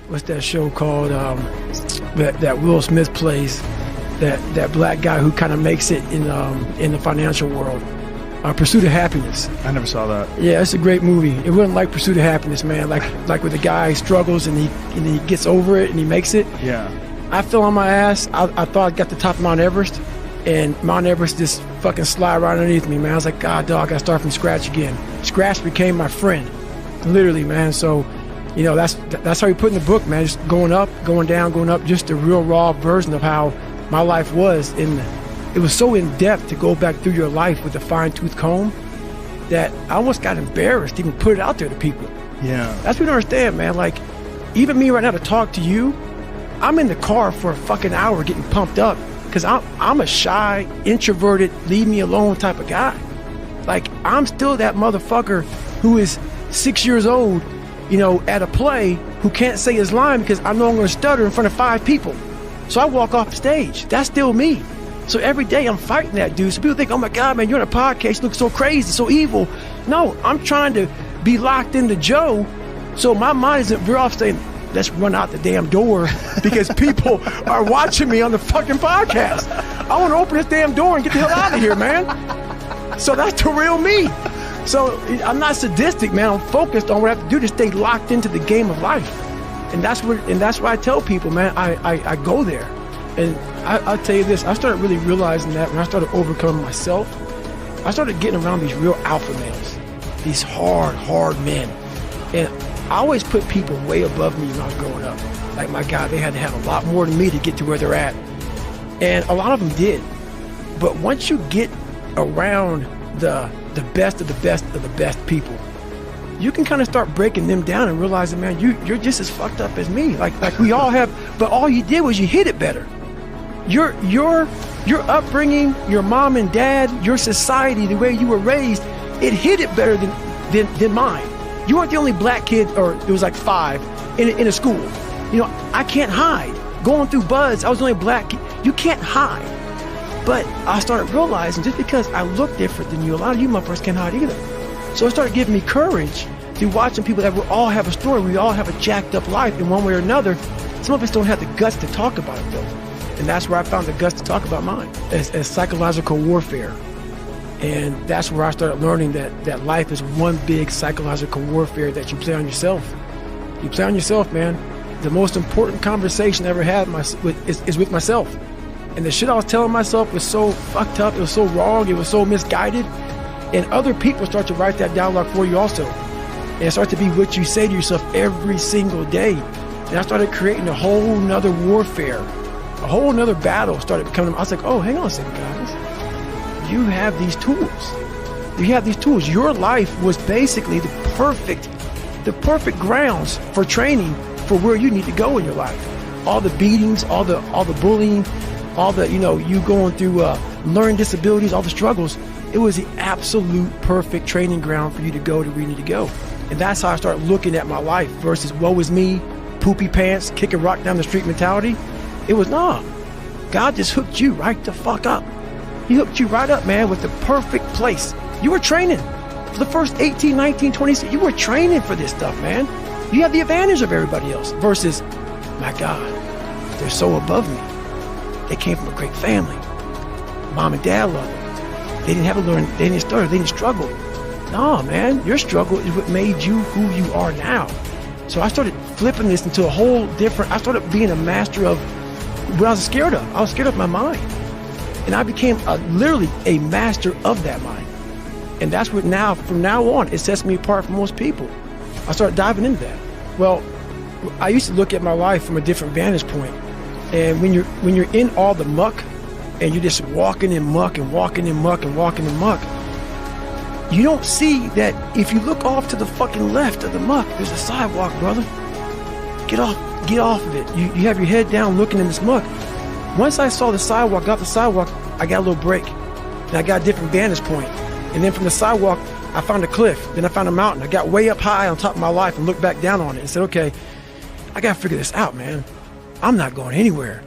what's that show called that Will Smith plays, that black guy who kind of makes it in the financial world, Pursuit of Happiness. I never saw that. Yeah, it's a great movie. It wasn't like Pursuit of Happiness, man. Like where the guy struggles and he gets over it and he makes it. Yeah. I fell on my ass. I thought I got to the top of Mount Everest, and Mount Everest just fucking slide right underneath me, man. I was like, God, dog, I gotta start from scratch again. Scratch became my friend, literally, man. So, you know, that's how you put in the book, man. Just going up, going down, going up. Just a real raw version of how my life was. It was so in depth to go back through your life with a fine-tooth comb that I almost got embarrassed to even put it out there to people. Yeah. That's what you understand, man. Like, even me right now to talk to you, I'm in the car for a fucking hour getting pumped up because I'm a shy, introverted, leave me alone type of guy. Like, I'm still that motherfucker who is 6 years old, you know, at a play, who can't say his line because I know I'm going to stutter in front of 5 people. So I walk off the stage. That's still me. So every day I'm fighting that dude. So people think, oh my God, man, you're on a podcast, you look so crazy, so evil. No, I'm trying to be locked into Joe. So my mind isn't veer off saying, let's run out the damn door because people are watching me on the fucking podcast. I want to open this damn door and get the hell out of here, man. So that's the real me. So I'm not sadistic, man. I'm focused on what I have to do to stay locked into the game of life. And that's why I tell people, man, I go there. And I'll tell you this, I started really realizing that when I started overcoming myself, I started getting around these real alpha males, these hard men. And I always put people way above me when I was growing up. Like, my God, they had to have a lot more than me to get to where they're at. And a lot of them did. But once you get around the best of the best of the best people, you can kind of start breaking them down and realizing, man, you're just as fucked up as me. Like we all have, but all you did was you hit it better. Your upbringing, your mom and dad, your society, the way you were raised, it hit it better than mine. You weren't the only black kid, or it was like 5 in a school. You know, I can't hide. Going through buds, I was the only black kid. You can't hide. But I started realizing just because I look different than you, a lot of you motherfuckers can't hide either. So it started giving me courage through watching people that we all have a story. We all have a jacked up life in one way or another. Some of us don't have the guts to talk about it though. And that's where I found the guts to talk about mine, as psychological warfare. And that's where I started learning that life is one big psychological warfare that you play on yourself. You play on yourself, man. The most important conversation I ever had is with myself. And the shit I was telling myself was so fucked up, it was so wrong, it was so misguided. And other people start to write that dialogue for you also. And it starts to be what you say to yourself every single day. And I started creating a whole nother warfare. A whole nother battle started becoming. I was like, oh, hang on a second, guys. You have these tools. You have these tools. Your life was basically the perfect grounds for training for where you need to go in your life. All the beatings, all the bullying, all the, you know, you going through learning disabilities, all the struggles. It was the absolute perfect training ground for you to go to where you need to go. And that's how I started looking at my life versus woe is me, poopy pants, kick a rock down the street mentality. It was, nah, God just hooked you right the fuck up. He hooked you right up, man, with the perfect place. You were training for the first 18, 19, 20, you were training for this stuff, man. You have the advantage of everybody else versus, my God, they're so above me. They came from a great family. Mom and dad loved them. They didn't have to learn, they didn't stutter, they didn't struggle. No, man, your struggle is what made you who you are now. So I started flipping this into a whole different, I started being a master of what I was scared of. I was scared of my mind. And I became literally a master of that mind. And that's what now, from now on, it sets me apart from most people. I started diving into that. Well, I used to look at my life from a different vantage point. And when you're in all the muck, and you're just walking in muck and walking in muck and walking in muck, you don't see that if you look off to the fucking left of the muck, there's a sidewalk, brother. Get off of it. You have your head down looking in this muck. Once I saw the sidewalk, got the sidewalk, I got a little break. And I got a different vantage point. And then from the sidewalk, I found a cliff. Then I found a mountain. I got way up high on top of my life and looked back down on it and said, okay, I got to figure this out, man. I'm not going anywhere.